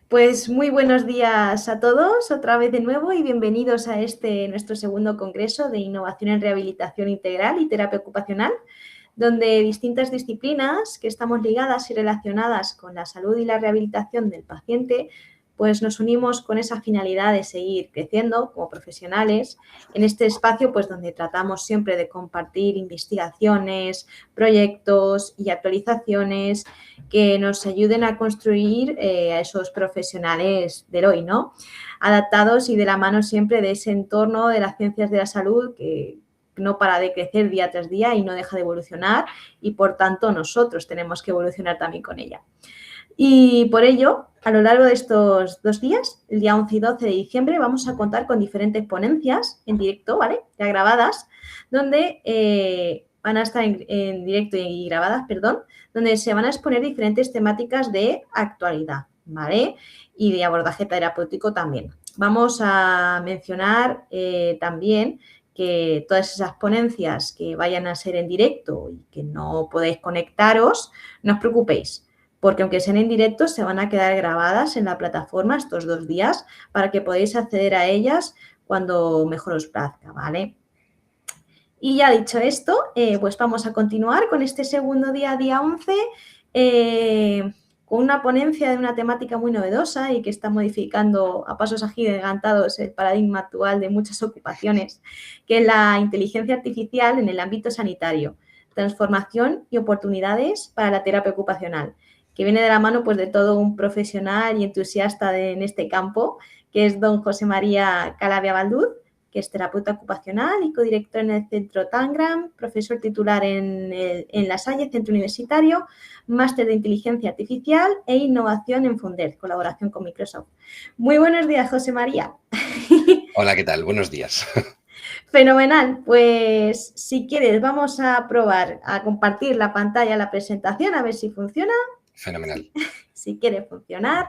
Pues muy buenos días a todos, otra vez de nuevo y bienvenidos a nuestro segundo congreso de Innovación en Rehabilitación Integral y Terapia Ocupacional, donde distintas disciplinas que estamos ligadas y relacionadas con la salud y la rehabilitación del paciente, pues nos unimos con esa finalidad de seguir creciendo como profesionales en este espacio, pues donde tratamos siempre de compartir investigaciones, proyectos y actualizaciones que nos ayuden a construir a esos profesionales del hoy, ¿no? Adaptados y de la mano siempre de ese entorno de las ciencias de la salud que no para de crecer día tras día y no deja de evolucionar y por tanto nosotros tenemos que evolucionar también con ella. Y por ello, a lo largo de estos 2 días, el día 11 y 12 de diciembre, vamos a contar con diferentes ponencias en directo, ¿vale? Ya grabadas, donde van a estar en directo y grabadas, perdón, donde se van a exponer diferentes temáticas de actualidad, ¿vale? Y de abordaje terapéutico también. Vamos a mencionar también que todas esas ponencias que vayan a ser en directo y que no podéis conectaros, no os preocupéis, porque aunque sean en directo, se van a quedar grabadas en la plataforma estos 2 días para que podáis acceder a ellas cuando mejor os plazca, ¿vale? Y ya dicho esto, pues vamos a continuar con este segundo día 11, con una ponencia de una temática muy novedosa y que está modificando a pasos agigantados el paradigma actual de muchas ocupaciones, que es la inteligencia artificial en el ámbito sanitario, transformación y oportunidades para la terapia ocupacional, que viene de la mano pues, de todo un profesional y entusiasta en este campo, que es don José María Calavia Balduz, que es terapeuta ocupacional y codirector en el Centro Tangram, profesor titular en La Salle, Centro Universitario, máster de Inteligencia Artificial e Innovación en Fundet, colaboración con Microsoft. Muy buenos días, José María. Hola, ¿qué tal? Buenos días. Fenomenal. Pues si quieres, vamos a probar a compartir la pantalla, la presentación, a ver si funciona. Fenomenal. Si quiere funcionar.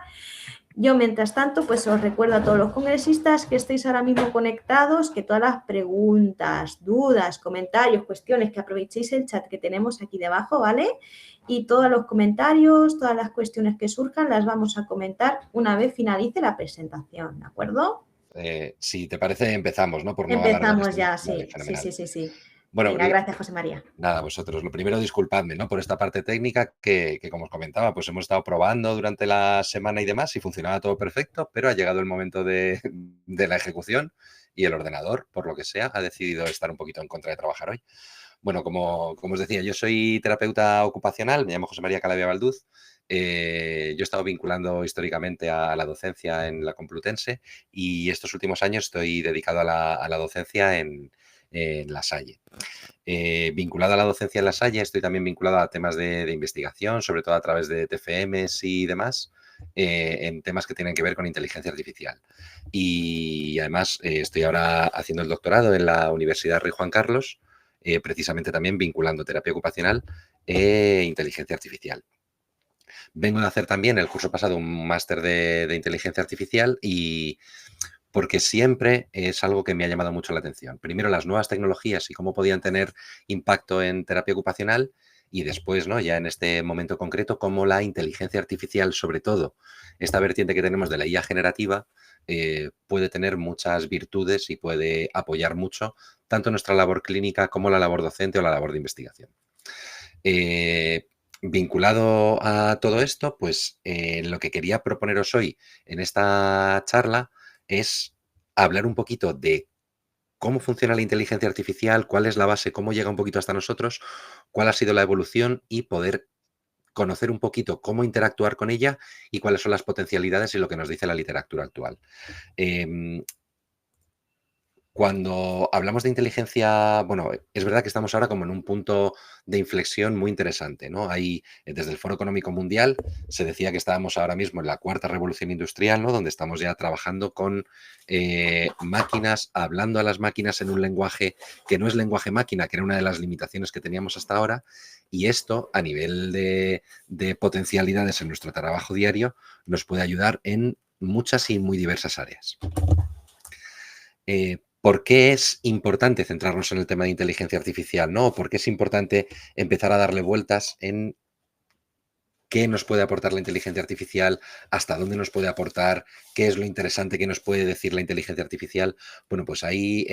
Yo, mientras tanto, pues os recuerdo a todos los congresistas que estéis ahora mismo conectados, que todas las preguntas, dudas, comentarios, cuestiones, que aprovechéis el chat que tenemos aquí debajo, ¿vale? Y todos los comentarios, todas las cuestiones que surjan, las vamos a comentar una vez finalice la presentación, ¿de acuerdo? Si te parece, empezamos, ¿no? Por no alargar Empezamos esto más. ya, Vale, sí. fenomenal. Bueno, Venga, gracias, José María. nada, vosotros. Lo primero, disculpadme, ¿no? Por esta parte técnica que, como os comentaba, pues hemos estado probando durante la semana y demás y funcionaba todo perfecto, pero ha llegado el momento de la ejecución y el ordenador, por lo que sea, ha decidido estar un poquito en contra de trabajar hoy. Bueno, como os decía, yo soy terapeuta ocupacional, me llamo José María Calavia Balduz. Yo he estado vinculando históricamente a la docencia en la Complutense y estos últimos años estoy dedicado a la docencia en La Salle. Vinculado a la docencia en La Salle, estoy también vinculado a temas de investigación, sobre todo a través de TFMs y demás, en temas que tienen que ver con inteligencia artificial. Y además estoy ahora haciendo el doctorado en la Universidad Rey Juan Carlos, precisamente también vinculando terapia ocupacional e inteligencia artificial. Vengo de hacer también el curso pasado un máster de inteligencia artificial y porque siempre es algo que me ha llamado mucho la atención. Primero, las nuevas tecnologías y cómo podían tener impacto en terapia ocupacional y después, ¿no? Ya en este momento concreto, cómo la inteligencia artificial, sobre todo esta vertiente que tenemos de la IA generativa, puede tener muchas virtudes y puede apoyar mucho tanto nuestra labor clínica como la labor docente o la labor de investigación. Vinculado a todo esto, pues lo que quería proponeros hoy en esta charla es hablar un poquito de cómo funciona la inteligencia artificial, cuál es la base, cómo llega un poquito hasta nosotros, cuál ha sido la evolución y poder conocer un poquito cómo interactuar con ella y cuáles son las potencialidades y lo que nos dice la literatura actual. Cuando hablamos de inteligencia, bueno, es verdad que estamos ahora como en un punto de inflexión muy interesante, ¿no? Hay, desde el Foro Económico Mundial se decía que estábamos ahora mismo en la cuarta revolución industrial, ¿no? Donde estamos ya trabajando con máquinas, hablando a las máquinas en un lenguaje que no es lenguaje máquina, que era una de las limitaciones que teníamos hasta ahora, y esto a nivel de potencialidades en nuestro trabajo diario nos puede ayudar en muchas y muy diversas áreas. ¿Por qué es importante centrarnos en el tema de inteligencia artificial? ¿No? ¿Por qué es importante empezar a darle vueltas en qué nos puede aportar la inteligencia artificial, hasta dónde nos puede aportar, qué es lo interesante que nos puede decir la inteligencia artificial. Bueno, pues hay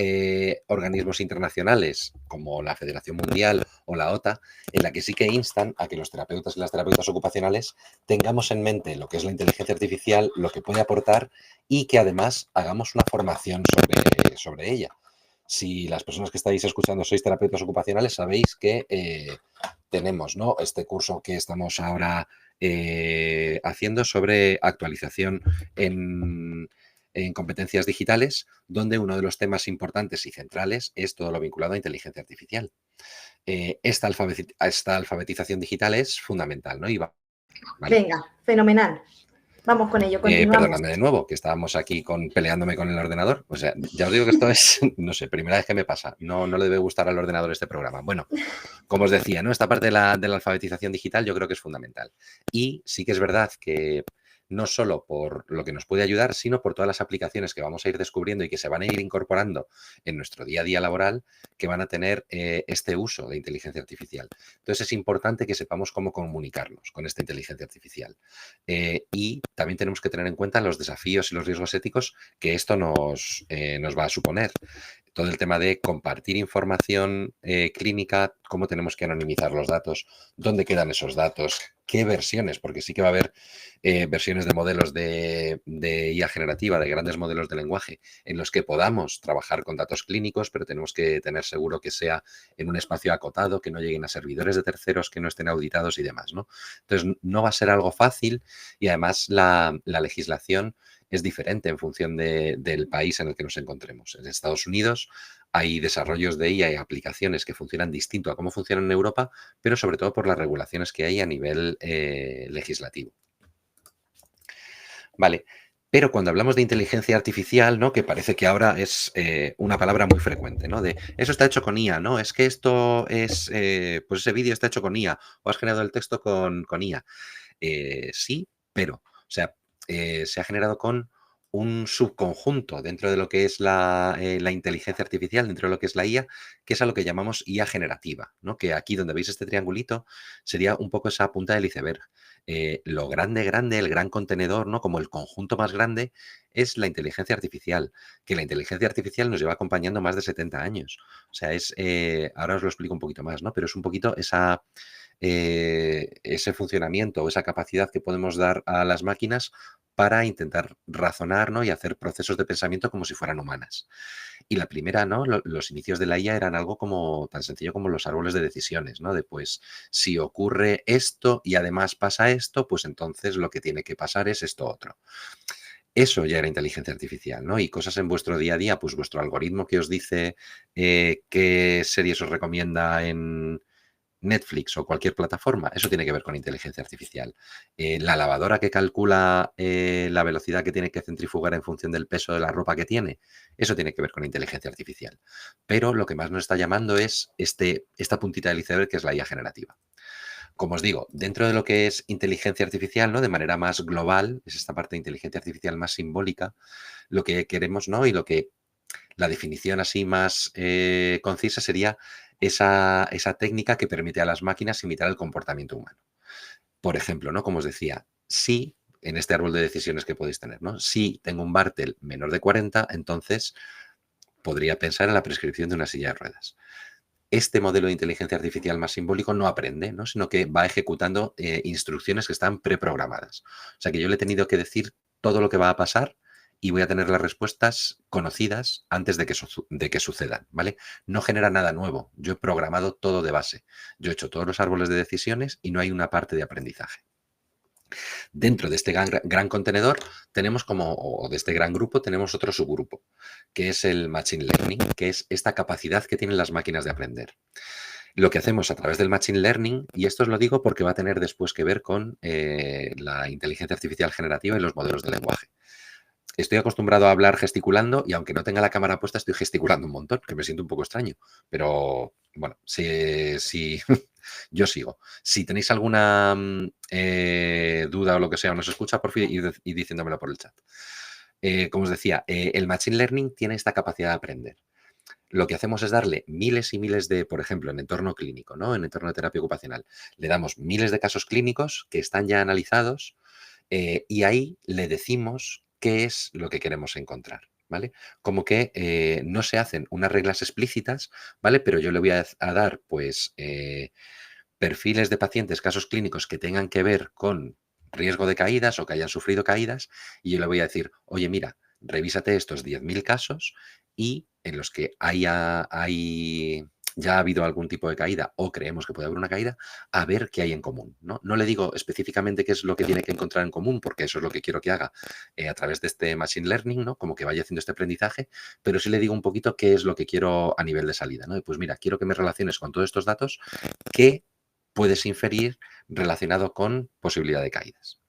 organismos internacionales como la Federación Mundial o la OTA, en la que sí que instan a que los terapeutas y las terapeutas ocupacionales tengamos en mente lo que es la inteligencia artificial, lo que puede aportar y que además hagamos una formación sobre ella. Si las personas que estáis escuchando sois terapeutas ocupacionales, sabéis que tenemos, ¿no?, este curso que estamos ahora haciendo sobre actualización en competencias digitales, donde uno de los temas importantes y centrales es todo lo vinculado a inteligencia artificial. Esta alfabetización digital es fundamental, ¿no? Vale. Venga, fenomenal. Vamos con ello, continuamos. Perdóname de nuevo, que estábamos aquí peleándome con el ordenador. O sea, ya os digo que esto es, no sé, primera vez que me pasa. No le debe gustar al ordenador este programa. Bueno, como os decía, ¿no? Esta parte de la alfabetización digital yo creo que es fundamental. Y sí que es verdad que no solo por lo que nos puede ayudar, sino por todas las aplicaciones que vamos a ir descubriendo y que se van a ir incorporando en nuestro día a día laboral, que van a tener este uso de inteligencia artificial. Entonces es importante que sepamos cómo comunicarnos con esta inteligencia artificial. Y también tenemos que tener en cuenta los desafíos y los riesgos éticos que esto nos va a suponer. Todo el tema de compartir información clínica, cómo tenemos que anonimizar los datos, dónde quedan esos datos, qué versiones, porque sí que va a haber versiones de modelos de IA generativa, de grandes modelos de lenguaje, en los que podamos trabajar con datos clínicos, pero tenemos que tener seguro que sea en un espacio acotado, que no lleguen a servidores de terceros, que no estén auditados y demás, ¿no? Entonces, no va a ser algo fácil y además la legislación es diferente en función del país en el que nos encontremos. En Estados Unidos hay desarrollos de IA y aplicaciones que funcionan distinto a cómo funcionan en Europa, pero sobre todo por las regulaciones que hay a nivel legislativo. Vale, pero cuando hablamos de inteligencia artificial, ¿no?, que parece que ahora es una palabra muy frecuente, ¿no? De eso está hecho con IA, ¿no? Es que esto es, pues ese vídeo está hecho con IA o has generado el texto con IA. Sí, pero, o sea, se ha generado con un subconjunto dentro de lo que es la inteligencia artificial, dentro de lo que es la IA, que es a lo que llamamos IA generativa, ¿no? Que aquí donde veis este triangulito sería un poco esa punta del iceberg. Lo grande, el gran contenedor, ¿no?, como el conjunto más grande, es la inteligencia artificial, que la inteligencia artificial nos lleva acompañando más de 70 años. O sea, ahora os lo explico un poquito más, ¿no? Pero es un poquito ese funcionamiento o esa capacidad que podemos dar a las máquinas para intentar razonar, ¿no?, y hacer procesos de pensamiento como si fueran humanas. Y la primera, ¿no?, los inicios de la IA eran algo como tan sencillo como los árboles de decisiones, ¿no? De pues, si ocurre esto y además pasa esto, pues entonces lo que tiene que pasar es esto otro. Eso ya era inteligencia artificial, ¿no? Y cosas en vuestro día a día, pues vuestro algoritmo que os dice qué series os recomienda en Netflix o cualquier plataforma, eso tiene que ver con inteligencia artificial. La lavadora que calcula la velocidad que tiene que centrifugar en función del peso de la ropa que tiene, eso tiene que ver con inteligencia artificial. Pero lo que más nos está llamando es esta puntita del iceberg que es la IA generativa. Como os digo, dentro de lo que es inteligencia artificial, ¿no?, de manera más global, es esta parte de inteligencia artificial más simbólica, lo que queremos, ¿no?, y lo que la definición así más concisa sería esa técnica que permite a las máquinas imitar el comportamiento humano. Por ejemplo, ¿no?, como os decía, si en este árbol de decisiones que podéis tener, ¿no?, si tengo un Bartel menor de 40, entonces podría pensar en la prescripción de una silla de ruedas. Este modelo de inteligencia artificial más simbólico no aprende, ¿no?, sino que va ejecutando instrucciones que están preprogramadas. O sea que yo le he tenido que decir todo lo que va a pasar y voy a tener las respuestas conocidas antes de que sucedan, ¿vale? No genera nada nuevo. Yo he programado todo de base. Yo he hecho todos los árboles de decisiones y no hay una parte de aprendizaje. Dentro de este gran contenedor tenemos o de este gran grupo, tenemos otro subgrupo, que es el Machine Learning, que es esta capacidad que tienen las máquinas de aprender. Lo que hacemos a través del Machine Learning, y esto os lo digo porque va a tener después que ver con la inteligencia artificial generativa y los modelos de lenguaje. Estoy acostumbrado a hablar gesticulando y aunque no tenga la cámara puesta estoy gesticulando un montón, que me siento un poco extraño. Pero bueno, si yo sigo. Si tenéis alguna duda o lo que sea, o no se escucha, por fin, id diciéndomelo por el chat. Como os decía, el Machine Learning tiene esta capacidad de aprender. lo que hacemos es darle miles y miles de, por ejemplo, en entorno clínico, ¿no? En entorno de terapia ocupacional, le damos miles de casos clínicos que están ya analizados y ahí le decimos qué es lo que queremos encontrar, ¿vale? Como que no se hacen unas reglas explícitas, ¿vale? Pero yo le voy a dar, pues, perfiles de pacientes, casos clínicos que tengan que ver con riesgo de caídas o que hayan sufrido caídas, y yo le voy a decir, oye, mira, revísate estos 10.000 casos y en los que ya ha habido algún tipo de caída o creemos que puede haber una caída, a ver qué hay en común, ¿no? No le digo específicamente qué es lo que tiene que encontrar en común, porque eso es lo que quiero que haga a través de este Machine Learning, ¿no? Como que vaya haciendo este aprendizaje, pero sí le digo un poquito qué es lo que quiero a nivel de salida, ¿no? Y pues mira, quiero que me relaciones con todos estos datos que puedes inferir relacionado con posibilidad de caídas.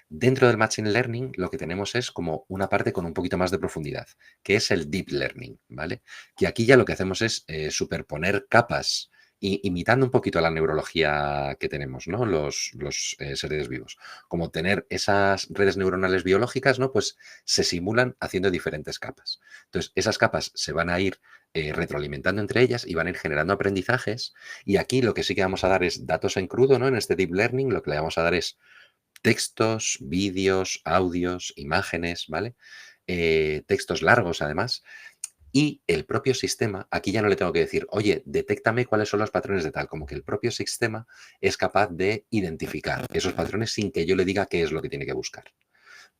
Dentro del Machine Learning lo que tenemos es como una parte con un poquito más de profundidad, que es el Deep Learning, ¿vale? Que aquí ya lo que hacemos es superponer capas, imitando un poquito a la neurología que tenemos, ¿no? Los seres vivos. Como tener esas redes neuronales biológicas, ¿no? Pues se simulan haciendo diferentes capas. Entonces, esas capas se van a ir retroalimentando entre ellas y van a ir generando aprendizajes. Y aquí lo que sí que vamos a dar es datos en crudo, ¿no? En este Deep Learning lo que le vamos a dar es textos, vídeos, audios, imágenes, ¿vale? Textos largos, además. Y el propio sistema, aquí ya no le tengo que decir, oye, detéctame cuáles son los patrones de tal, como que el propio sistema es capaz de identificar esos patrones sin que yo le diga qué es lo que tiene que buscar.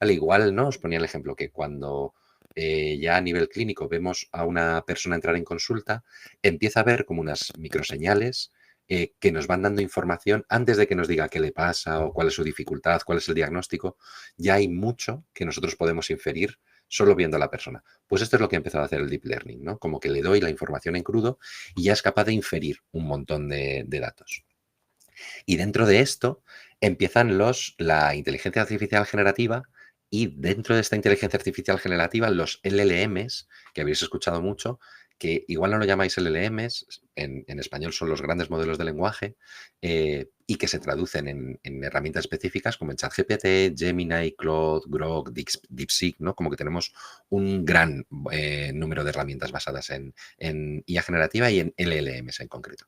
Vale, igual, ¿no? Os ponía el ejemplo que cuando ya a nivel clínico vemos a una persona entrar en consulta, empieza a ver como unas microseñales que nos van dando información antes de que nos diga qué le pasa o cuál es su dificultad, cuál es el diagnóstico. Ya hay mucho que nosotros podemos inferir solo viendo a la persona. Pues esto es lo que ha empezado a hacer el Deep Learning, ¿no? Como que le doy la información en crudo y ya es capaz de inferir un montón de datos. Y dentro de esto empiezan la inteligencia artificial generativa y dentro de esta inteligencia artificial generativa los LLMs, que habéis escuchado mucho, que igual no lo llamáis LLMs, en español son los grandes modelos de lenguaje, y que se traducen en herramientas específicas como en ChatGPT, Gemini, Claude, Grok, DeepSeek, ¿no? Como que tenemos un gran número de herramientas basadas en IA generativa y en LLMs en concreto.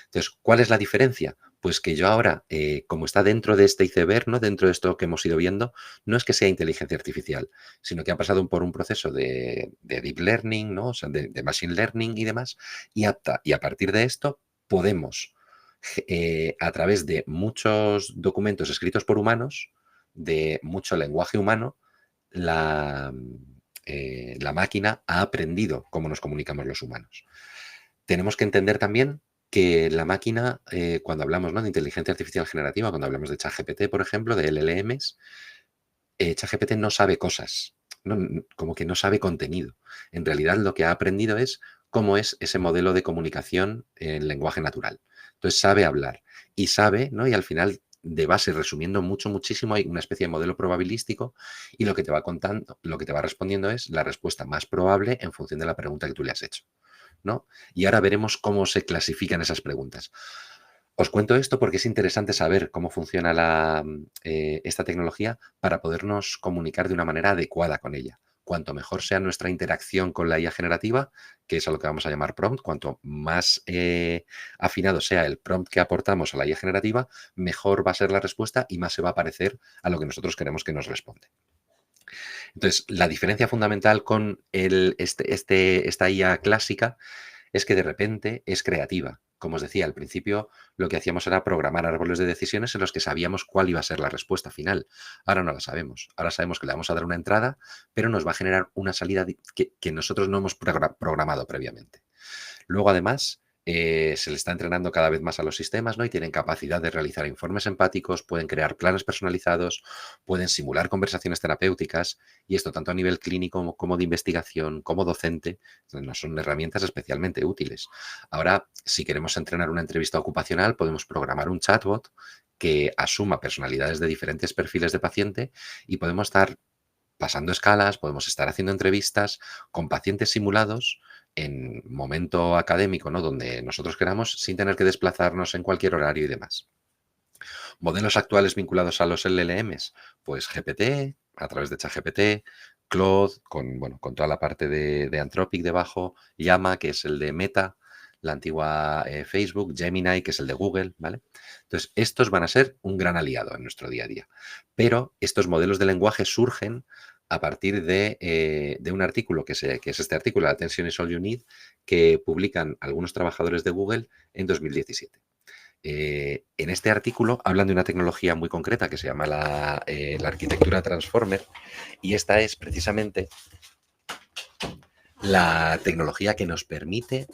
Entonces, ¿cuál es la diferencia? Pues que yo ahora, como está dentro de este iceberg, ¿no? Dentro de esto que hemos ido viendo, no es que sea inteligencia artificial, sino que ha pasado por un proceso de deep learning, ¿no? O sea, de machine learning y demás, y a partir de esto podemos, a través de muchos documentos escritos por humanos, de mucho lenguaje humano, la máquina ha aprendido cómo nos comunicamos los humanos. Tenemos que entender también que la máquina, cuando hablamos, ¿no? De inteligencia artificial generativa, cuando hablamos de ChatGPT, por ejemplo, de LLMs, ChatGPT no sabe cosas, como que no sabe contenido. En realidad lo que ha aprendido es cómo es ese modelo de comunicación en lenguaje natural. Entonces sabe hablar y sabe, ¿no? Y al final, de base, resumiendo muchísimo, hay una especie de modelo probabilístico y lo que te va contando, lo que te va respondiendo es la respuesta más probable en función de la pregunta que tú le has hecho, ¿no? Y ahora veremos cómo se clasifican esas preguntas. Os cuento esto porque es interesante saber cómo funciona esta tecnología para podernos comunicar de una manera adecuada con ella. Cuanto mejor sea nuestra interacción con la IA generativa, que es a lo que vamos a llamar prompt, cuanto más afinado sea el prompt que aportamos a la IA generativa, mejor va a ser la respuesta y más se va a parecer a lo que nosotros queremos que nos responde. Entonces, la diferencia fundamental con esta IA clásica es que de repente es creativa. Como os decía, al principio lo que hacíamos era programar árboles de decisiones en los que sabíamos cuál iba a ser la respuesta final. Ahora no la sabemos. Ahora sabemos que le vamos a dar una entrada, pero nos va a generar una salida que nosotros no hemos programado previamente. Luego, además, se le está entrenando cada vez más a los sistemas, ¿no? Y tienen capacidad de realizar informes empáticos, pueden crear planes personalizados, pueden simular conversaciones terapéuticas, y esto tanto a nivel clínico como de investigación, como docente, nos son herramientas especialmente útiles. Ahora, si queremos entrenar una entrevista ocupacional, podemos programar un chatbot que asuma personalidades de diferentes perfiles de paciente y podemos estar pasando escalas, podemos estar haciendo entrevistas con pacientes simulados en momento académico, ¿no? Donde nosotros queramos, sin tener que desplazarnos en cualquier horario y demás. Modelos actuales vinculados a los LLMs, pues GPT, a través de ChatGPT, Claude, con toda la parte de Anthropic debajo, Llama, que es el de Meta, la antigua Facebook, Gemini, que es el de Google, ¿vale? Entonces, estos van a ser un gran aliado en nuestro día a día. Pero estos modelos de lenguaje surgen a partir de un artículo, que es este artículo, Attention is all you need, que publican algunos trabajadores de Google en 2017. En este artículo hablan de una tecnología muy concreta que se llama la arquitectura Transformer, y esta es precisamente la tecnología que nos permite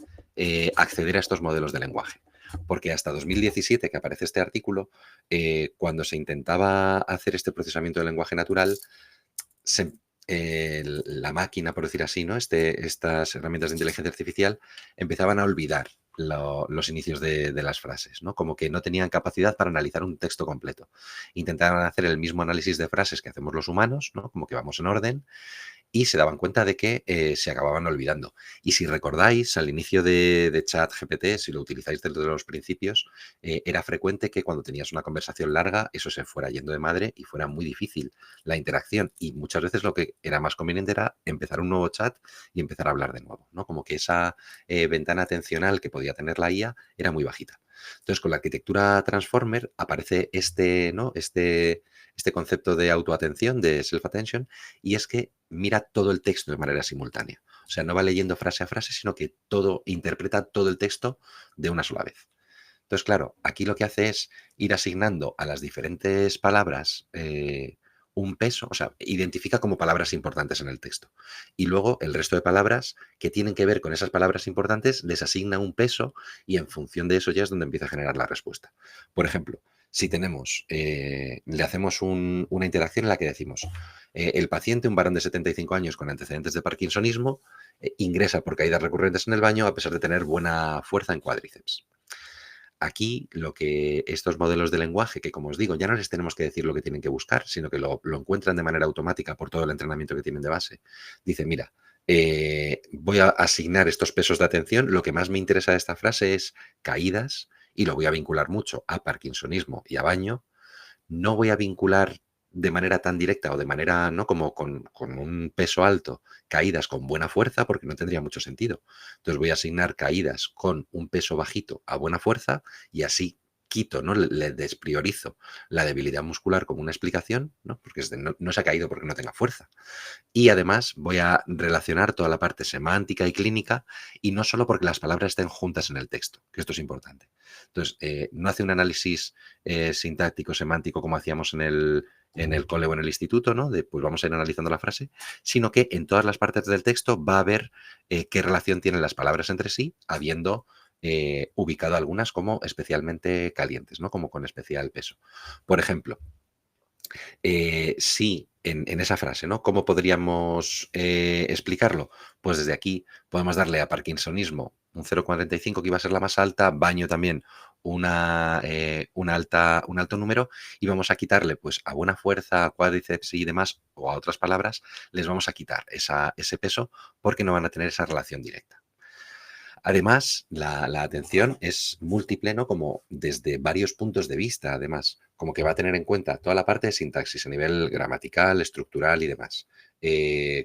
acceder a estos modelos de lenguaje. Porque hasta 2017, que aparece este artículo, cuando se intentaba hacer este procesamiento de lenguaje natural, la máquina, por decir así, ¿no? Estas herramientas de inteligencia artificial empezaban a olvidar los inicios de las frases, ¿no? Como que no tenían capacidad para analizar un texto completo. Intentaban hacer el mismo análisis de frases que hacemos los humanos, ¿no? Como que vamos en orden, y se daban cuenta de que se acababan olvidando. Y si recordáis, al inicio de ChatGPT, si lo utilizáis desde los principios, era frecuente que cuando tenías una conversación larga, eso se fuera yendo de madre y fuera muy difícil la interacción. Y muchas veces lo que era más conveniente era empezar un nuevo chat y empezar a hablar de nuevo, ¿no? Como que esa ventana atencional que podía tener la IA era muy bajita. Entonces, con la arquitectura Transformer aparece ¿no? Este concepto de autoatención, de self-attention, y es que mira todo el texto de manera simultánea. O sea, no va leyendo frase a frase, sino que interpreta todo el texto de una sola vez. Entonces, claro, aquí lo que hace es ir asignando a las diferentes palabras un peso, o sea, identifica como palabras importantes en el texto. Y luego el resto de palabras que tienen que ver con esas palabras importantes les asigna un peso, y en función de eso ya es donde empieza a generar la respuesta. Por ejemplo, si le hacemos una interacción en la que decimos, el paciente, un varón de 75 años con antecedentes de parkinsonismo, ingresa por caídas recurrentes en el baño a pesar de tener buena fuerza en cuádriceps. Aquí lo que estos modelos de lenguaje, que como os digo, ya no les tenemos que decir lo que tienen que buscar, sino que lo encuentran de manera automática por todo el entrenamiento que tienen de base, dice, mira, voy a asignar estos pesos de atención, lo que más me interesa de esta frase es caídas, y lo voy a vincular mucho a parkinsonismo y a baño. No voy a vincular de manera tan directa o de manera, ¿no? Como con un peso alto, caídas con buena fuerza, porque no tendría mucho sentido. Entonces voy a asignar caídas con un peso bajito a buena fuerza, y así quito, ¿no? Le despriorizo la debilidad muscular como una explicación, ¿no? Porque no se ha caído porque no tenga fuerza. Y además voy a relacionar toda la parte semántica y clínica, y no solo porque las palabras estén juntas en el texto, que esto es importante. Entonces, no hace un análisis sintáctico, semántico, como hacíamos en el cole o en el instituto, ¿no? Pues vamos a ir analizando la frase, sino que en todas las partes del texto va a ver qué relación tienen las palabras entre sí, habiendo ubicado algunas como especialmente calientes, ¿no? Como con especial peso. Por ejemplo, sí, en esa frase, ¿no? ¿Cómo podríamos explicarlo? Pues desde aquí podemos darle a parkinsonismo un 0,45, que iba a ser la más alta, baño también un alto número, y vamos a quitarle, pues, a buena fuerza, a cuádriceps y demás, o a otras palabras, les vamos a quitar ese peso, porque no van a tener esa relación directa. Además, la atención es múltiple, ¿no? Como desde varios puntos de vista, además, como que va a tener en cuenta toda la parte de sintaxis a nivel gramatical, estructural y demás,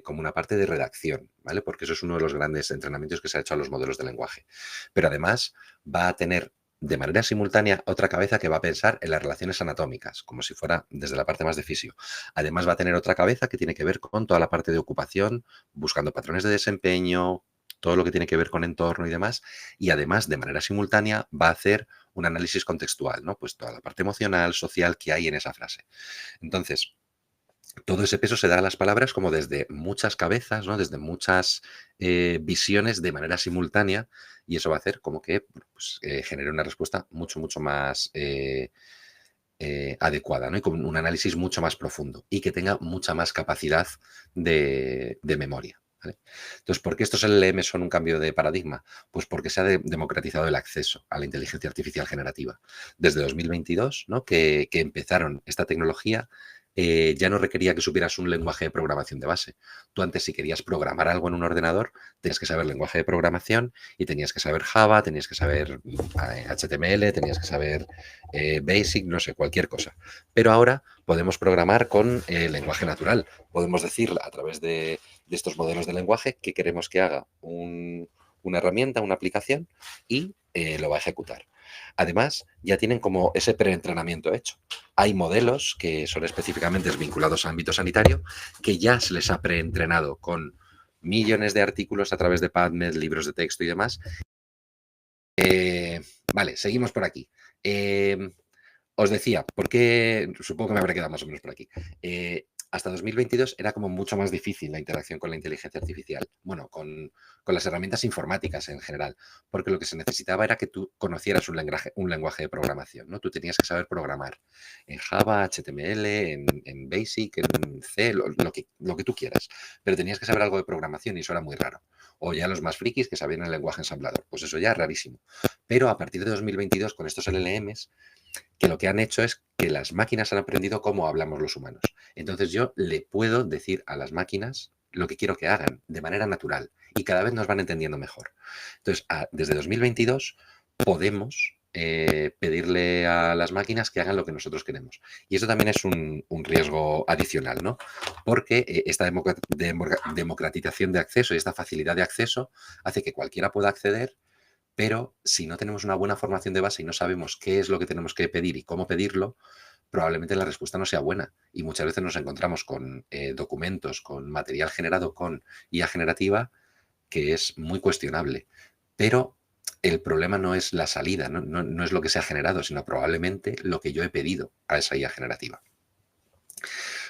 como una parte de redacción, ¿vale? Porque eso es uno de los grandes entrenamientos que se ha hecho a los modelos de lenguaje. Pero además va a tener de manera simultánea otra cabeza que va a pensar en las relaciones anatómicas, como si fuera desde la parte más de fisio. Además va a tener otra cabeza que tiene que ver con toda la parte de ocupación, buscando patrones de desempeño, todo lo que tiene que ver con entorno y demás, y además de manera simultánea va a hacer un análisis contextual, ¿no? Pues toda la parte emocional, social que hay en esa frase. Entonces, todo ese peso se da a las palabras como desde muchas cabezas, ¿no? Desde muchas visiones de manera simultánea, y eso va a hacer como que pues, genere una respuesta mucho, mucho más adecuada, ¿no? Y con un análisis mucho más profundo, y que tenga mucha más capacidad de memoria. ¿Vale? Entonces, ¿por qué estos LLM son un cambio de paradigma? Pues porque se ha democratizado el acceso a la inteligencia artificial generativa. Desde 2022, ¿no? que empezaron esta tecnología, ya no requería que supieras un lenguaje de programación de base. Tú antes, si querías programar algo en un ordenador, tenías que saber lenguaje de programación y tenías que saber Java, tenías que saber HTML, tenías que saber Basic, no sé, cualquier cosa. Pero ahora podemos programar con lenguaje natural. Podemos decir a través de estos modelos de lenguaje qué queremos que haga una herramienta, una aplicación, y lo va a ejecutar. Además, ya tienen como ese preentrenamiento hecho. Hay modelos que son específicamente vinculados al ámbito sanitario que ya se les ha preentrenado con millones de artículos a través de PubMed, libros de texto y demás. Vale, seguimos por aquí. Os decía, porque supongo que me habré quedado más o menos por aquí. Hasta 2022 era como mucho más difícil la interacción con la inteligencia artificial, bueno, con las herramientas informáticas en general, porque lo que se necesitaba era que tú conocieras un lenguaje de programación, ¿no? Tú tenías que saber programar en Java, HTML, en Basic, en C, lo que tú quieras, pero tenías que saber algo de programación y eso era muy raro. O ya los más frikis que sabían el lenguaje ensamblador, pues eso ya es rarísimo. Pero a partir de 2022, con estos LLMs, que lo que han hecho es que las máquinas han aprendido cómo hablamos los humanos. Entonces yo le puedo decir a las máquinas lo que quiero que hagan de manera natural y cada vez nos van entendiendo mejor. Entonces, desde 2022 podemos pedirle a las máquinas que hagan lo que nosotros queremos. Y eso también es un riesgo adicional, ¿no? Porque esta democratización de acceso y esta facilidad de acceso hace que cualquiera pueda acceder, pero si no tenemos una buena formación de base y no sabemos qué es lo que tenemos que pedir y cómo pedirlo, probablemente la respuesta no sea buena. Y muchas veces nos encontramos con documentos, con material generado con IA generativa que es muy cuestionable. Pero el problema no es la salida, no es lo que se ha generado, sino probablemente lo que yo he pedido a esa IA generativa.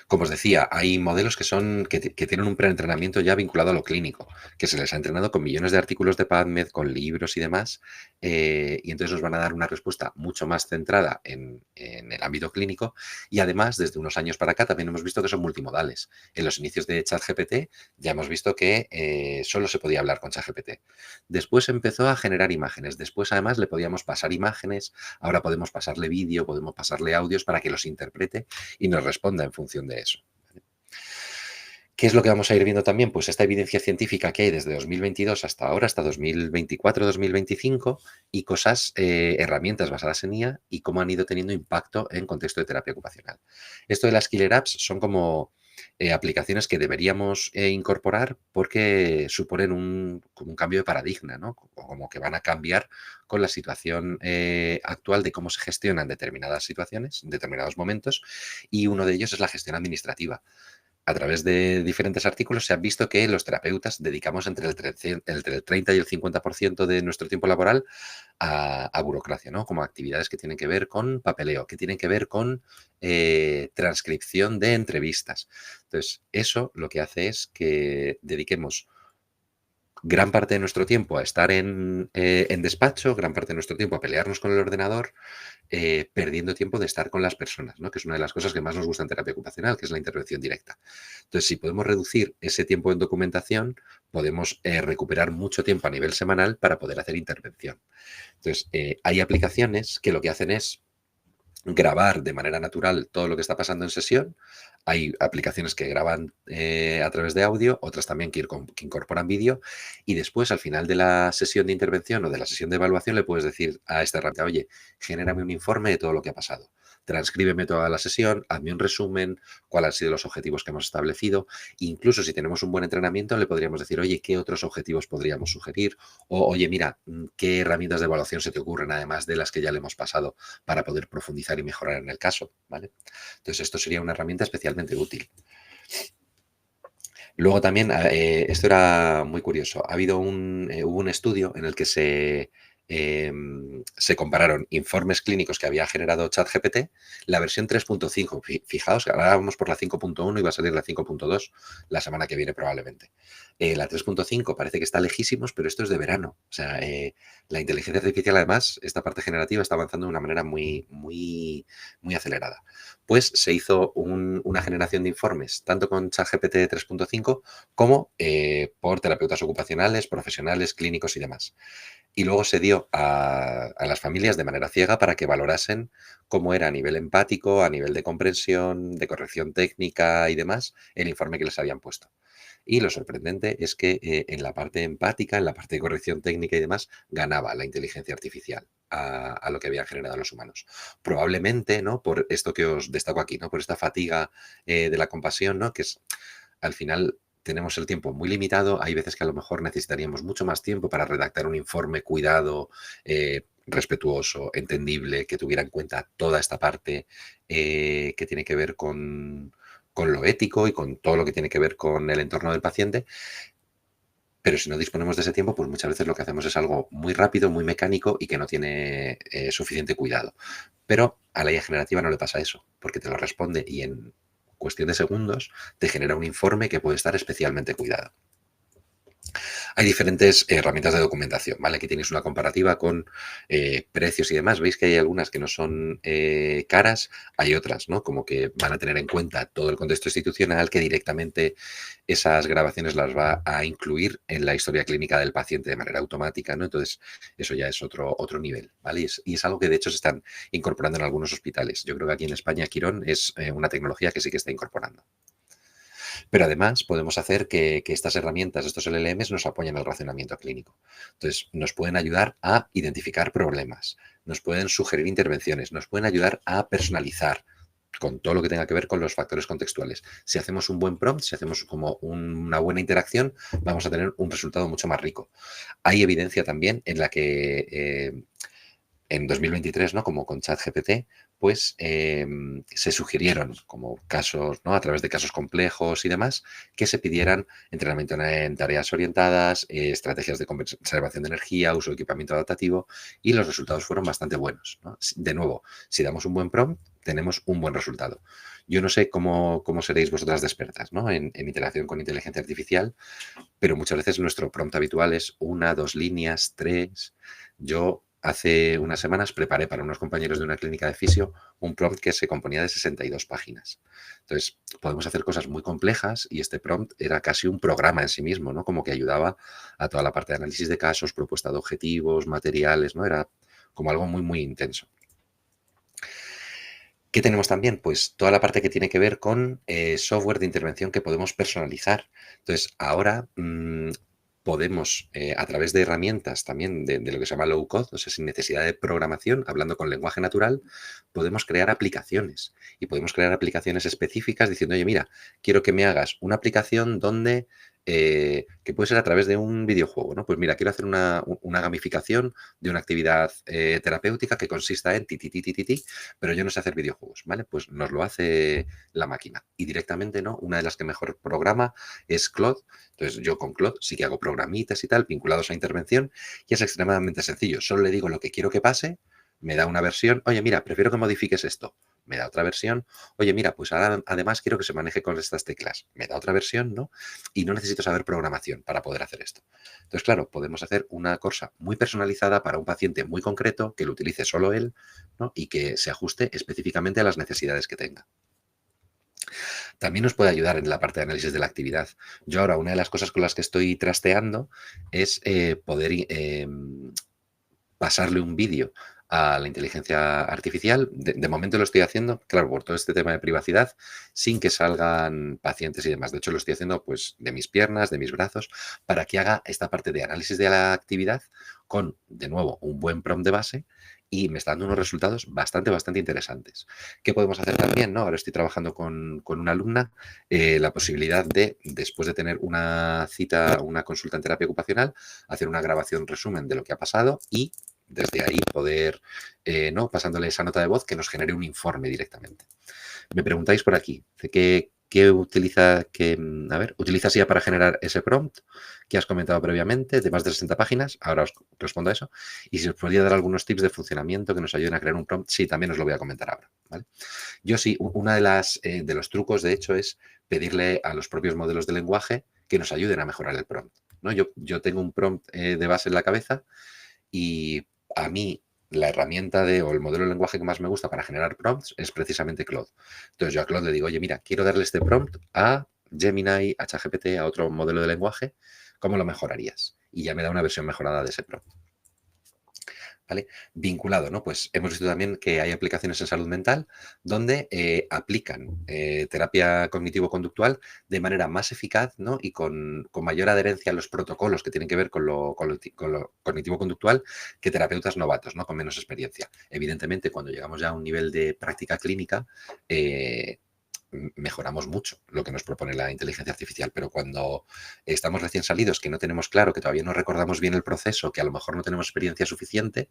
Como os decía, hay modelos que tienen un preentrenamiento ya vinculado a lo clínico, que se les ha entrenado con millones de artículos de PubMed, con libros y demás, y entonces nos van a dar una respuesta mucho más centrada en el ámbito clínico. Y además, desde unos años para acá, también hemos visto que son multimodales. En los inicios de ChatGPT ya hemos visto que solo se podía hablar con ChatGPT. Después empezó a generar imágenes. Después, además, le podíamos pasar imágenes. Ahora podemos pasarle vídeo, podemos pasarle audios para que los interprete y nos responda en función de eso. ¿Qué es lo que vamos a ir viendo también? Pues esta evidencia científica que hay desde 2022 hasta ahora, hasta 2024-2025, y cosas, herramientas basadas en IA y cómo han ido teniendo impacto en contexto de terapia ocupacional. Esto de las Killer Apps son como aplicaciones que deberíamos incorporar porque suponen como un cambio de paradigma, ¿no? Como que van a cambiar con la situación actual de cómo se gestionan determinadas situaciones, en determinados momentos, y uno de ellos es la gestión administrativa. A través de diferentes artículos se ha visto que los terapeutas dedicamos entre el 30 y el 50% de nuestro tiempo laboral a burocracia, ¿no? Como actividades que tienen que ver con papeleo, que tienen que ver con transcripción de entrevistas. Entonces, eso lo que hace es que dediquemos gran parte de nuestro tiempo a estar en despacho, gran parte de nuestro tiempo a pelearnos con el ordenador, perdiendo tiempo de estar con las personas, ¿no? Que es una de las cosas que más nos gusta en terapia ocupacional, que es la intervención directa. Entonces, si podemos reducir ese tiempo en documentación, podemos recuperar mucho tiempo a nivel semanal para poder hacer intervención. Entonces, hay aplicaciones que lo que hacen es grabar de manera natural todo lo que está pasando en sesión. Hay aplicaciones que graban a través de audio, otras también que incorporan vídeo, y después al final de la sesión de intervención o de la sesión de evaluación le puedes decir a esta herramienta: oye, genérame un informe de todo lo que ha pasado, transcríbeme toda la sesión, hazme un resumen, cuáles han sido los objetivos que hemos establecido. Incluso si tenemos un buen entrenamiento le podríamos decir: oye, ¿qué otros objetivos podríamos sugerir? O oye, mira, ¿qué herramientas de evaluación se te ocurren además de las que ya le hemos pasado para poder profundizar y mejorar en el caso? ¿Vale? Entonces, esto sería una herramienta especialmente útil. Luego también, esto era muy curioso, hubo un estudio en el que se compararon informes clínicos que había generado ChatGPT, la versión 3.5. Fijaos, ahora vamos por la 5.1 y va a salir la 5.2 la semana que viene probablemente. La 3.5 parece que está lejísimos, pero esto es de verano. O sea, la inteligencia artificial, además, esta parte generativa está avanzando de una manera muy, muy, muy acelerada. Pues se hizo una generación de informes, tanto con ChatGPT 3.5 como por terapeutas ocupacionales, profesionales, clínicos y demás. Y luego se dio a las familias de manera ciega para que valorasen cómo era a nivel empático, a nivel de comprensión, de corrección técnica y demás, el informe que les habían puesto. Y lo sorprendente es que en la parte empática, en la parte de corrección técnica y demás, ganaba la inteligencia artificial a lo que habían generado los humanos. Probablemente, ¿no? Por esto que os destaco aquí, ¿no? Por esta fatiga de la compasión, ¿no? Que es, al final, tenemos el tiempo muy limitado. Hay veces que a lo mejor necesitaríamos mucho más tiempo para redactar un informe cuidado, respetuoso, entendible, que tuviera en cuenta toda esta parte que tiene que ver con lo ético y con todo lo que tiene que ver con el entorno del paciente. Pero si no disponemos de ese tiempo, pues muchas veces lo que hacemos es algo muy rápido, muy mecánico y que no tiene suficiente cuidado. Pero a la IA generativa no le pasa eso, porque te lo responde y en cuestión de segundos te genera un informe que puede estar especialmente cuidado. Hay diferentes herramientas de documentación, ¿vale? Aquí tenéis una comparativa con precios y demás. Veis que hay algunas que no son caras, hay otras, ¿no? Como que van a tener en cuenta todo el contexto institucional, que directamente esas grabaciones las va a incluir en la historia clínica del paciente de manera automática, ¿no? Entonces, eso ya es otro nivel, ¿vale? Y es algo que de hecho se están incorporando en algunos hospitales. Yo creo que aquí en España, Quirón es una tecnología que sí que está incorporando. Pero además podemos hacer que estas herramientas, estos LLMs, nos apoyen al razonamiento clínico. Entonces, nos pueden ayudar a identificar problemas, nos pueden sugerir intervenciones, nos pueden ayudar a personalizar con todo lo que tenga que ver con los factores contextuales. Si hacemos un buen prompt, si hacemos como una buena interacción, vamos a tener un resultado mucho más rico. Hay evidencia también en la que en 2023, ¿no? Como con ChatGPT, pues se sugirieron como casos, ¿no? A través de casos complejos y demás, que se pidieran entrenamiento en tareas orientadas, estrategias de conservación de energía, uso de equipamiento adaptativo, y los resultados fueron bastante buenos, ¿no? De nuevo, si damos un buen prompt, tenemos un buen resultado. Yo no sé cómo seréis vosotras de expertas, ¿no? En interacción con inteligencia artificial, pero muchas veces nuestro prompt habitual es 1, 2 líneas, 3. Yo hace unas semanas preparé para unos compañeros de una clínica de fisio un prompt que se componía de 62 páginas. Entonces, podemos hacer cosas muy complejas y este prompt era casi un programa en sí mismo, ¿no? Como que ayudaba a toda la parte de análisis de casos, propuesta de objetivos, materiales, ¿no? Era como algo muy, muy intenso. ¿Qué tenemos también? Pues toda la parte que tiene que ver con software de intervención que podemos personalizar. Entonces, ahora podemos, a través de herramientas también de lo que se llama low code, o sea, sin necesidad de programación, hablando con lenguaje natural, podemos crear aplicaciones. Y podemos crear aplicaciones específicas diciendo, oye, mira, quiero que me hagas una aplicación donde que puede ser a través de un videojuego, ¿no? Pues mira, quiero hacer una gamificación de una actividad terapéutica que consista en ti, pero yo no sé hacer videojuegos, ¿vale? Pues nos lo hace la máquina. Y directamente, ¿no? Una de las que mejor programa es Claude. Entonces, yo con Claude sí que hago programitas y tal, vinculados a intervención, y es extremadamente sencillo. Solo le digo lo que quiero que pase, me da una versión, oye, mira, prefiero que modifiques esto. Me da otra versión, oye, mira, pues ahora además quiero que se maneje con estas teclas. Me da otra versión, ¿no? Y no necesito saber programación para poder hacer esto. Entonces, claro, podemos hacer una cosa muy personalizada para un paciente muy concreto, que lo utilice solo él, ¿no? Y que se ajuste específicamente a las necesidades que tenga. También nos puede ayudar en la parte de análisis de la actividad. Yo ahora, una de las cosas con las que estoy trasteando es poder pasarle un vídeo a la inteligencia artificial. De momento lo estoy haciendo, claro, por todo este tema de privacidad, sin que salgan pacientes y demás. De hecho, lo estoy haciendo pues de mis piernas, de mis brazos, para que haga esta parte de análisis de la actividad con, de nuevo, un buen prompt de base y me está dando unos resultados bastante interesantes. ¿Qué podemos hacer también? ¿No? Ahora estoy trabajando con una alumna la posibilidad de, después de tener una cita, una consulta en terapia ocupacional, hacer una grabación resumen de lo que ha pasado y desde ahí poder, ¿no? Pasándole esa nota de voz que nos genere un informe directamente. Me preguntáis por aquí, ¿qué utiliza, a ver, utilizas ya para generar ese prompt que has comentado previamente, de más de 60 páginas? Ahora os respondo a eso. Y si os podría dar algunos tips de funcionamiento que nos ayuden a crear un prompt, sí, también os lo voy a comentar ahora, ¿vale? Yo sí, una de los trucos, de hecho, es pedirle a los propios modelos de lenguaje que nos ayuden a mejorar el prompt, ¿no? Yo tengo un prompt de base en la cabeza y a mí la herramienta o el modelo de lenguaje que más me gusta para generar prompts es precisamente Claude. Entonces yo a Claude le digo, oye, mira, quiero darle este prompt a Gemini, a ChatGPT, a otro modelo de lenguaje, ¿cómo lo mejorarías? Y ya me da una versión mejorada de ese prompt. ¿vale? Vinculado, ¿no? Pues hemos visto también que hay aplicaciones en salud mental donde aplican terapia cognitivo-conductual de manera más eficaz, ¿no? Y con mayor adherencia a los protocolos que tienen que ver con lo cognitivo-conductual que terapeutas novatos, ¿no? Con menos experiencia. Evidentemente, cuando llegamos ya a un nivel de práctica clínica, mejoramos mucho lo que nos propone la inteligencia artificial, pero cuando estamos recién salidos, que no tenemos claro, que todavía no recordamos bien el proceso, que a lo mejor no tenemos experiencia suficiente,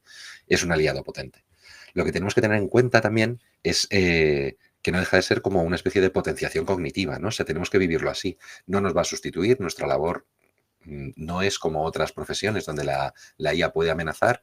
es un aliado potente. Lo que tenemos que tener en cuenta también es que no deja de ser como una especie de potenciación cognitiva, ¿no? O sea, tenemos que vivirlo así. No nos va a sustituir, nuestra labor no es como otras profesiones donde la IA puede amenazar,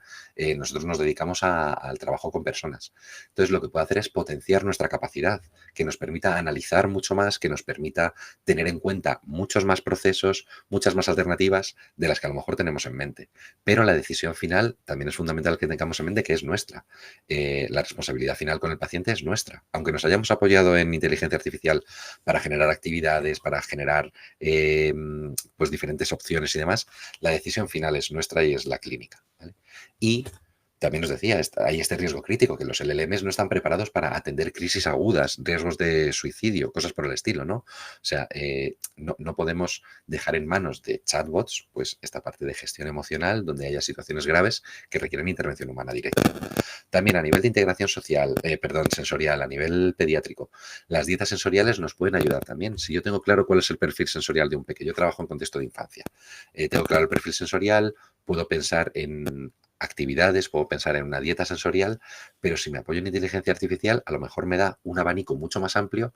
nosotros nos dedicamos al trabajo con personas. Entonces, lo que puede hacer es potenciar nuestra capacidad, que nos permita analizar mucho más, que nos permita tener en cuenta muchos más procesos, muchas más alternativas de las que a lo mejor tenemos en mente. Pero la decisión final también es fundamental que tengamos en mente que es nuestra. La responsabilidad final con el paciente es nuestra. Aunque nos hayamos apoyado en inteligencia artificial para generar actividades, para generar pues diferentes opciones y demás, la decisión final es nuestra y es la clínica, ¿vale? Y también nos decía, hay este riesgo crítico, que los LLMs no están preparados para atender crisis agudas, riesgos de suicidio, cosas por el estilo, ¿no? O sea, no podemos dejar en manos de chatbots pues esta parte de gestión emocional donde haya situaciones graves que requieren intervención humana directa. También a nivel de integración social, sensorial, a nivel pediátrico, las dietas sensoriales nos pueden ayudar también. Si yo tengo claro cuál es el perfil sensorial de un pequeño, yo trabajo en contexto de infancia, tengo claro el perfil sensorial, puedo pensar en actividades, puedo pensar en una dieta sensorial, pero si me apoyo en inteligencia artificial, a lo mejor me da un abanico mucho más amplio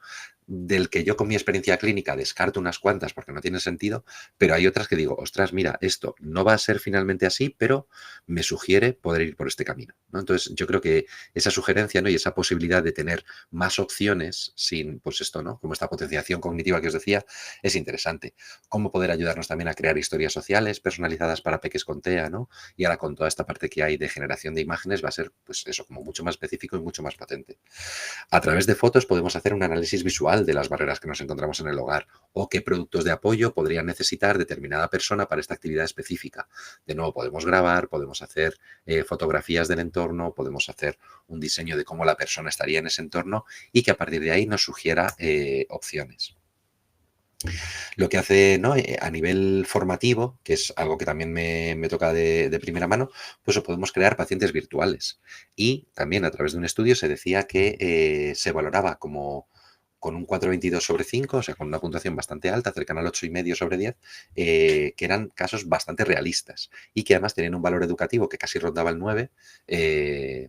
del que yo con mi experiencia clínica descarto unas cuantas porque no tiene sentido, pero hay otras que digo, ostras, mira, esto no va a ser finalmente así, pero me sugiere poder ir por este camino, ¿no? Entonces, yo creo que esa sugerencia, ¿no? Y esa posibilidad de tener más opciones sin, pues esto, ¿no? Como esta potenciación cognitiva que os decía, es interesante. Cómo poder ayudarnos también a crear historias sociales personalizadas para peques con TEA, ¿no? Y ahora con toda esta parte que hay de generación de imágenes va a ser, pues eso, como mucho más específico y mucho más potente. A través de fotos podemos hacer un análisis visual de las barreras que nos encontramos en el hogar o qué productos de apoyo podría necesitar determinada persona para esta actividad específica. De nuevo, podemos grabar, podemos hacer fotografías del entorno, podemos hacer un diseño de cómo la persona estaría en ese entorno y que a partir de ahí nos sugiera opciones. Lo que hace, ¿no? A nivel formativo, que es algo que también me toca de primera mano, pues podemos crear pacientes virtuales. Y también a través de un estudio se decía que se valoraba como con un 4,22/5, o sea, con una puntuación bastante alta, cercana al 8,5/10, que eran casos bastante realistas y que además tenían un valor educativo que casi rondaba el 9,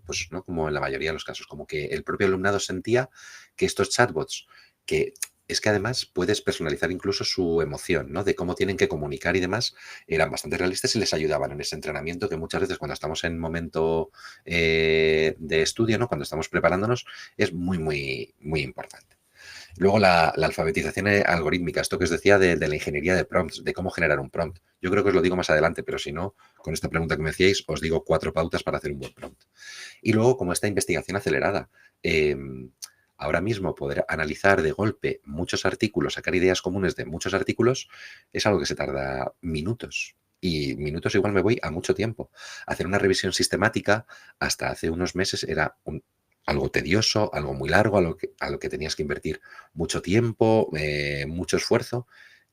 pues no como en la mayoría de los casos, como que el propio alumnado sentía que estos chatbots, que es que además puedes personalizar incluso su emoción, ¿no? De cómo tienen que comunicar y demás, eran bastante realistas y les ayudaban en ese entrenamiento que muchas veces cuando estamos en momento de estudio, ¿no? Cuando estamos preparándonos, es muy, muy, muy importante. Luego la alfabetización algorítmica, esto que os decía de la ingeniería de prompts, de cómo generar un prompt. Yo creo que os lo digo más adelante, pero si no, con esta pregunta que me decíais, os digo 4 pautas para hacer un buen prompt. Y luego, como esta investigación acelerada, ahora mismo poder analizar de golpe muchos artículos, sacar ideas comunes de muchos artículos, es algo que se tarda minutos. Y minutos igual me voy a mucho tiempo. Hacer una revisión sistemática hasta hace unos meses era algo tedioso, algo muy largo, a lo que tenías que invertir mucho tiempo, mucho esfuerzo.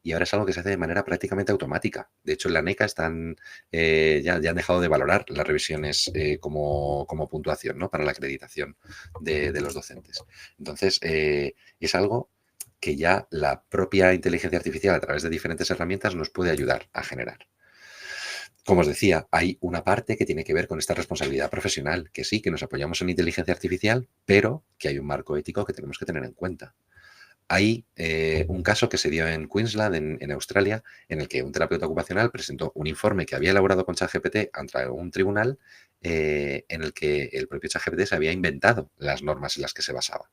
Y ahora es algo que se hace de manera prácticamente automática. De hecho, en la NECA ya han dejado de valorar las revisiones como puntuación, ¿no? Para la acreditación de los docentes. Entonces, es algo que ya la propia inteligencia artificial a través de diferentes herramientas nos puede ayudar a generar. Como os decía, hay una parte que tiene que ver con esta responsabilidad profesional, que sí, que nos apoyamos en inteligencia artificial, pero que hay un marco ético que tenemos que tener en cuenta. Hay un caso que se dio en Queensland, en Australia, en el que un terapeuta ocupacional presentó un informe que había elaborado con ChatGPT ante un tribunal en el que el propio ChatGPT se había inventado las normas en las que se basaba.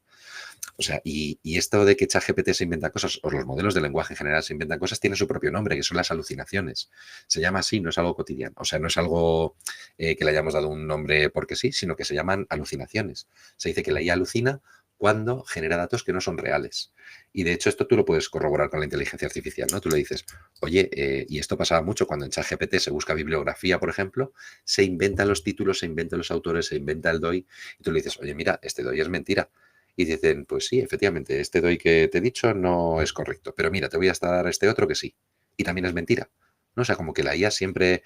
O sea, y esto de que ChatGPT se inventa cosas, o los modelos de lenguaje en general se inventan cosas, tiene su propio nombre, que son las alucinaciones. Se llama así, no es algo cotidiano. O sea, no es algo que le hayamos dado un nombre porque sí, sino que se llaman alucinaciones. Se dice que la IA alucina cuando genera datos que no son reales. Y de hecho esto tú lo puedes corroborar con la inteligencia artificial, ¿no? Tú le dices, oye, y esto pasaba mucho cuando en ChatGPT se busca bibliografía, por ejemplo, se inventan los títulos, se inventan los autores, se inventa el DOI, y tú le dices, oye, mira, este DOI es mentira. Y dicen, pues sí, efectivamente, este DOI que te he dicho no es correcto, pero mira, te voy a dar este otro que sí. Y también es mentira. ¿No? O sea, como que la IA siempre,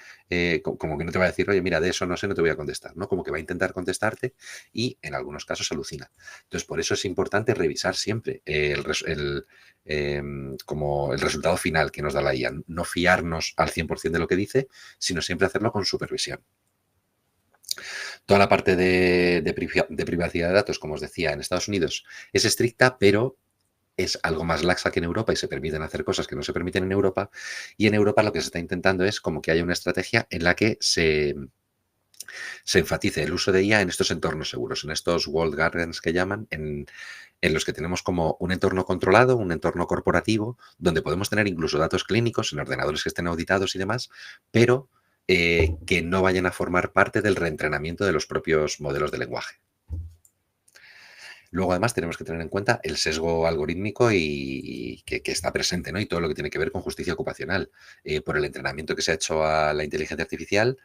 como que no te va a decir, oye, mira, de eso no sé, no te voy a contestar, ¿no? Como que va a intentar contestarte y en algunos casos alucina. Entonces, por eso es importante revisar siempre como el resultado final que nos da la IA. No fiarnos al 100% de lo que dice, sino siempre hacerlo con supervisión. Toda la parte de privacidad de datos, como os decía, en Estados Unidos es estricta, pero es algo más laxa que en Europa y se permiten hacer cosas que no se permiten en Europa. Y en Europa lo que se está intentando es como que haya una estrategia en la que se enfatice el uso de IA en estos entornos seguros, en estos walled gardens que llaman, en los que tenemos como un entorno controlado, un entorno corporativo, donde podemos tener incluso datos clínicos en ordenadores que estén auditados y demás, pero que no vayan a formar parte del reentrenamiento de los propios modelos de lenguaje. Luego, además, tenemos que tener en cuenta el sesgo algorítmico y que está presente, ¿no? Y todo lo que tiene que ver con justicia ocupacional. Por el entrenamiento que se ha hecho a la inteligencia artificial,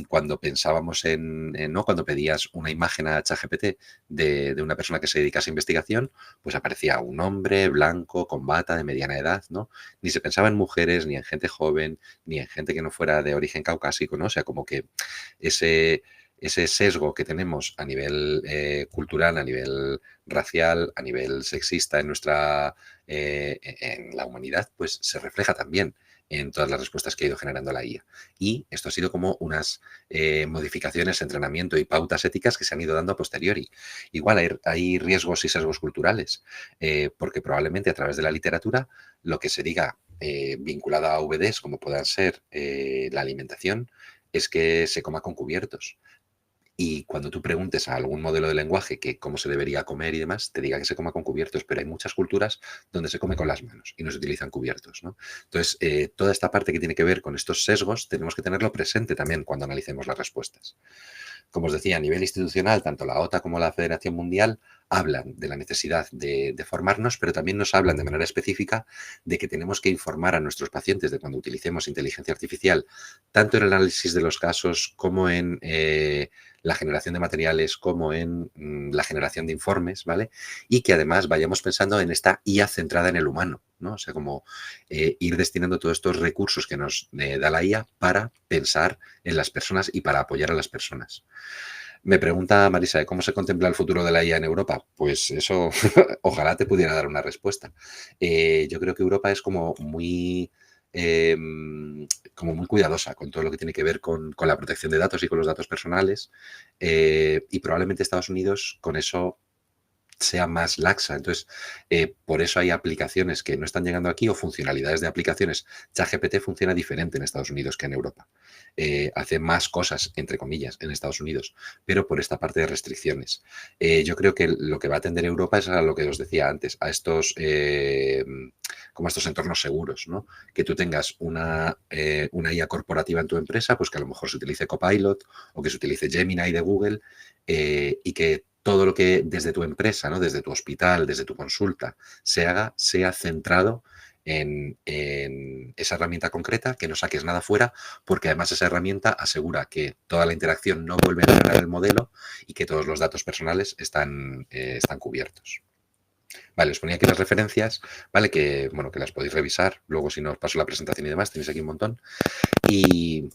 cuando pensábamos ¿no? Cuando pedías una imagen a ChatGPT de una persona que se dedicase a investigación, pues aparecía un hombre blanco, con bata, de mediana edad, ¿no? Ni se pensaba en mujeres, ni en gente joven, ni en gente que no fuera de origen caucásico, ¿no? O sea, como que ese sesgo que tenemos a nivel cultural, a nivel racial, a nivel sexista en la humanidad, pues se refleja también en todas las respuestas que ha ido generando la IA. Y esto ha sido como unas modificaciones, entrenamiento y pautas éticas que se han ido dando a posteriori. Igual hay riesgos y sesgos culturales, porque probablemente a través de la literatura lo que se diga vinculado a VDs, como puedan ser la alimentación, es que se coma con cubiertos. Y cuando tú preguntes a algún modelo de lenguaje que cómo se debería comer y demás, te diga que se coma con cubiertos, pero hay muchas culturas donde se come con las manos y no se utilizan cubiertos, ¿no? Entonces, toda esta parte que tiene que ver con estos sesgos tenemos que tenerlo presente también cuando analicemos las respuestas. Como os decía, a nivel institucional, tanto la OTA como la Federación Mundial hablan de la necesidad de formarnos, pero también nos hablan de manera específica de que tenemos que informar a nuestros pacientes de cuando utilicemos inteligencia artificial, tanto en el análisis de los casos como en la generación de materiales, como en la generación de informes, ¿vale? Y que además vayamos pensando en esta IA centrada en el humano, ¿no? O sea, como ir destinando todos estos recursos que nos da la IA para pensar en las personas y para apoyar a las personas. Me pregunta Marisa, ¿cómo se contempla el futuro de la IA en Europa? Pues eso, ojalá te pudiera dar una respuesta. Yo creo que Europa es eh, como muy cuidadosa con todo lo que tiene que ver con la protección de datos y con los datos personales. Y probablemente Estados Unidos con eso sea más laxa. Entonces, por eso hay aplicaciones que no están llegando aquí o funcionalidades de aplicaciones. ChatGPT funciona diferente en Estados Unidos que en Europa. Hace más cosas, entre comillas, en Estados Unidos, pero por esta parte de restricciones. Yo creo que lo que va a atender Europa es a lo que os decía antes, a estos, como estos entornos seguros, ¿no? Que tú tengas una IA corporativa en tu empresa, pues que a lo mejor se utilice Copilot o que se utilice Gemini de Google y que todo lo que desde tu empresa, ¿no? Desde tu hospital, desde tu consulta, se haga, sea centrado en esa herramienta concreta, que no saques nada fuera, porque además esa herramienta asegura que toda la interacción no vuelve a generar el modelo y que todos los datos personales están cubiertos. Vale, os ponía aquí las referencias, ¿vale? Que, bueno, que las podéis revisar. Luego, si no os paso la presentación y demás, tenéis aquí un montón. Y,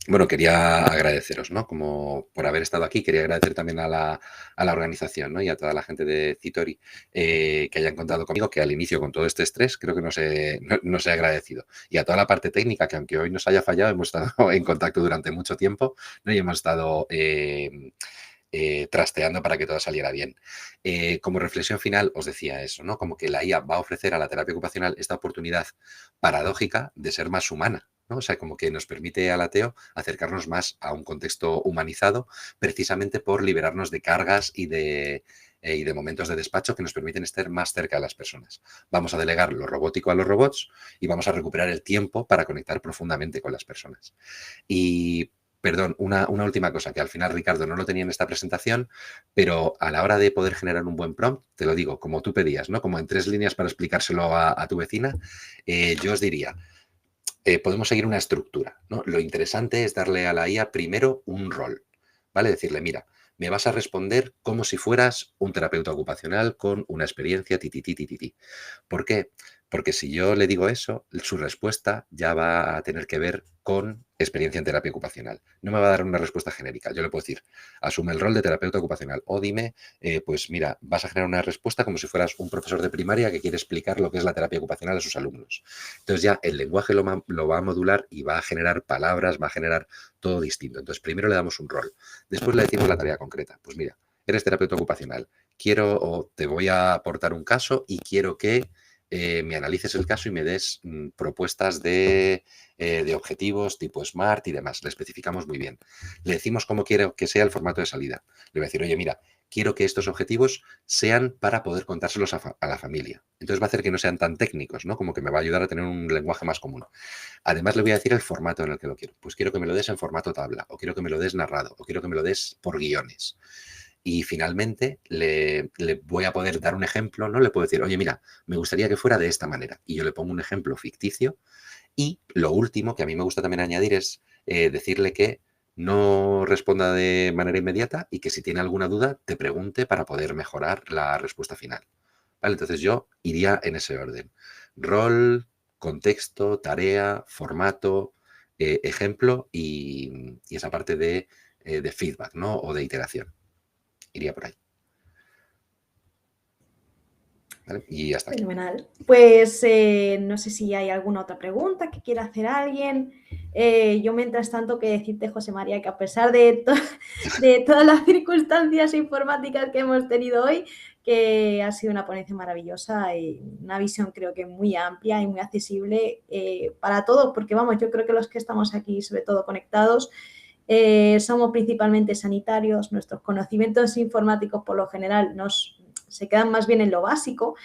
bueno, quería agradeceros, ¿no? Como por haber estado aquí, quería agradecer también a la organización, ¿no? Y a toda la gente de Citori que hayan contado conmigo, que al inicio con todo este estrés creo que no se ha agradecido. Y a toda la parte técnica, que aunque hoy nos haya fallado, hemos estado en contacto durante mucho tiempo, ¿no? Y hemos estado trasteando para que todo saliera bien. Como reflexión final os decía eso, ¿no? Como que la IA va a ofrecer a la terapia ocupacional esta oportunidad paradójica de ser más humana, ¿no? O sea, como que nos permite al ateo acercarnos más a un contexto humanizado, precisamente por liberarnos de cargas y de momentos de despacho que nos permiten estar más cerca de las personas. Vamos a delegar lo robótico a los robots y vamos a recuperar el tiempo para conectar profundamente con las personas. Y Perdón, una última cosa, que al final Ricardo no lo tenía en esta presentación, pero a la hora de poder generar un buen prompt, te lo digo, como tú pedías, ¿no? Como en 3 líneas para explicárselo a tu vecina, yo os diría, podemos seguir una estructura, ¿no? Lo interesante es darle a la IA primero un rol, ¿vale? Decirle, mira, me vas a responder como si fueras un terapeuta ocupacional con una experiencia, ti, ti, ti, ti, ti, ti. ¿Por qué? Porque si yo le digo eso, su respuesta ya va a tener que ver con experiencia en terapia ocupacional. No me va a dar una respuesta genérica. Yo le puedo decir, asume el rol de terapeuta ocupacional o dime, pues mira, vas a generar una respuesta como si fueras un profesor de primaria que quiere explicar lo que es la terapia ocupacional a sus alumnos. Entonces ya el lenguaje lo va a modular y va a generar palabras, va a generar todo distinto. Entonces primero le damos un rol. Después le decimos la tarea concreta. Pues mira, eres terapeuta ocupacional. Quiero o te voy a aportar un caso y quiero que me analices el caso y me des propuestas de objetivos tipo SMART y demás. Le especificamos muy bien. Le decimos cómo quiero que sea el formato de salida. Le voy a decir, oye, mira, quiero que estos objetivos sean para poder contárselos a la familia. Entonces va a hacer que no sean tan técnicos, ¿no? Como que me va a ayudar a tener un lenguaje más común. Además le voy a decir el formato en el que lo quiero. Pues quiero que me lo des en formato tabla, o quiero que me lo des narrado, o quiero que me lo des por guiones. Y finalmente le voy a poder dar un ejemplo, ¿no? Le puedo decir, oye, mira, me gustaría que fuera de esta manera. Y yo le pongo un ejemplo ficticio. Y lo último que a mí me gusta también añadir es decirle que no responda de manera inmediata y que si tiene alguna duda te pregunte para poder mejorar la respuesta final. ¿Vale? Entonces yo iría en ese orden. Rol, contexto, tarea, formato, ejemplo y esa parte de feedback, ¿no? O de iteración. Iría por ahí. ¿Vale? Y ya está. Fenomenal. Pues no sé si hay alguna otra pregunta que quiera hacer alguien. Yo, mientras tanto, que decirte, José María, que a pesar de todas las circunstancias informáticas que hemos tenido hoy, que ha sido una ponencia maravillosa y una visión creo que muy amplia y muy accesible para todos, porque vamos, yo creo que los que estamos aquí, sobre todo conectados, somos principalmente sanitarios, nuestros conocimientos informáticos por lo general se quedan más bien en lo básico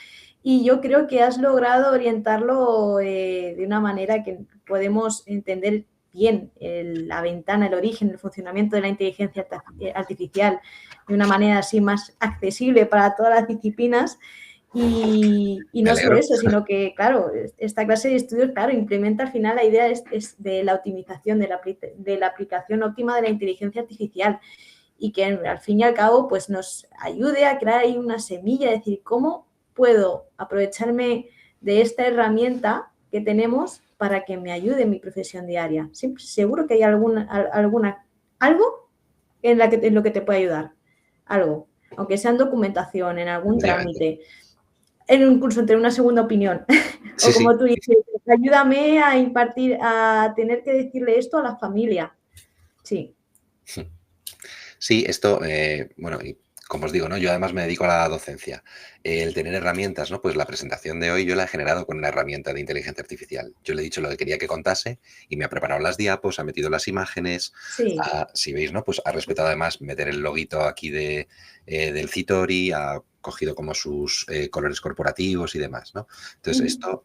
y yo creo que has logrado orientarlo de una manera que podemos entender bien la ventana, el origen, el funcionamiento de la inteligencia artificial de una manera así más accesible para todas las disciplinas. Y no solo eso, sino que, claro, esta clase de estudios, claro, implementa al final la idea es de la optimización, de la aplicación óptima de la inteligencia artificial y que al fin y al cabo pues nos ayude a crear ahí una semilla, es decir, cómo puedo aprovecharme de esta herramienta que tenemos para que me ayude en mi profesión diaria. Siempre, seguro que hay algo en lo que te puede ayudar, algo, aunque sea en documentación, en algún trámite, incluso tener una segunda opinión. O como tú dices, ayúdame a impartir, a tener que decirle esto a la familia. Sí. Sí, esto, bueno, y como os digo, ¿no? Yo además me dedico a la docencia. El tener herramientas, ¿no? Pues la presentación de hoy yo la he generado con una herramienta de inteligencia artificial. Yo le he dicho lo que quería que contase y me ha preparado las diapos, ha metido las imágenes. Sí. Si veis, ¿no? Pues ha respetado además meter el loguito aquí del Citori, ha cogido como sus colores corporativos y demás, ¿no? Entonces esto,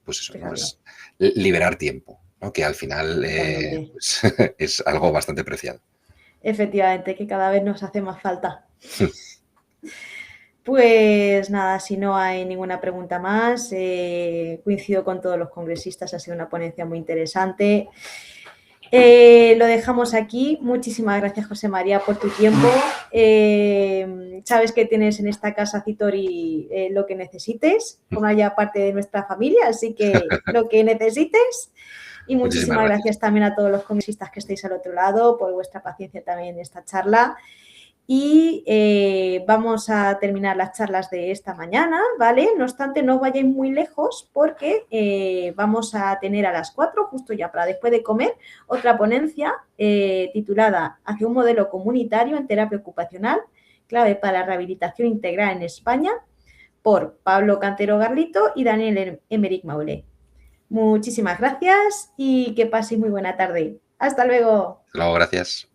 pues eso, ¿no? Es liberar tiempo, ¿no? Que al final pues, es algo bastante preciado. Efectivamente, que cada vez nos hace más falta. Pues nada, si no hay ninguna pregunta más, coincido con todos los congresistas, ha sido una ponencia muy interesante. Lo dejamos aquí. Muchísimas gracias, José María, por tu tiempo. Sabes que tienes en esta casa, Citori, lo que necesites, forma ya parte de nuestra familia, así que lo que necesites. Y muchísimas gracias también a todos los congresistas que estáis al otro lado por vuestra paciencia también en esta charla. Y vamos a terminar las charlas de esta mañana, ¿vale? No obstante, no os vayáis muy lejos porque vamos a tener a las 4, justo ya para después de comer, otra ponencia titulada Hacia un modelo comunitario en terapia ocupacional, clave para la rehabilitación integral en España, por Pablo Cantero Garlito y Daniel Emerick Maulé. Muchísimas gracias y que paséis muy buena tarde. Hasta luego. Hasta luego, gracias.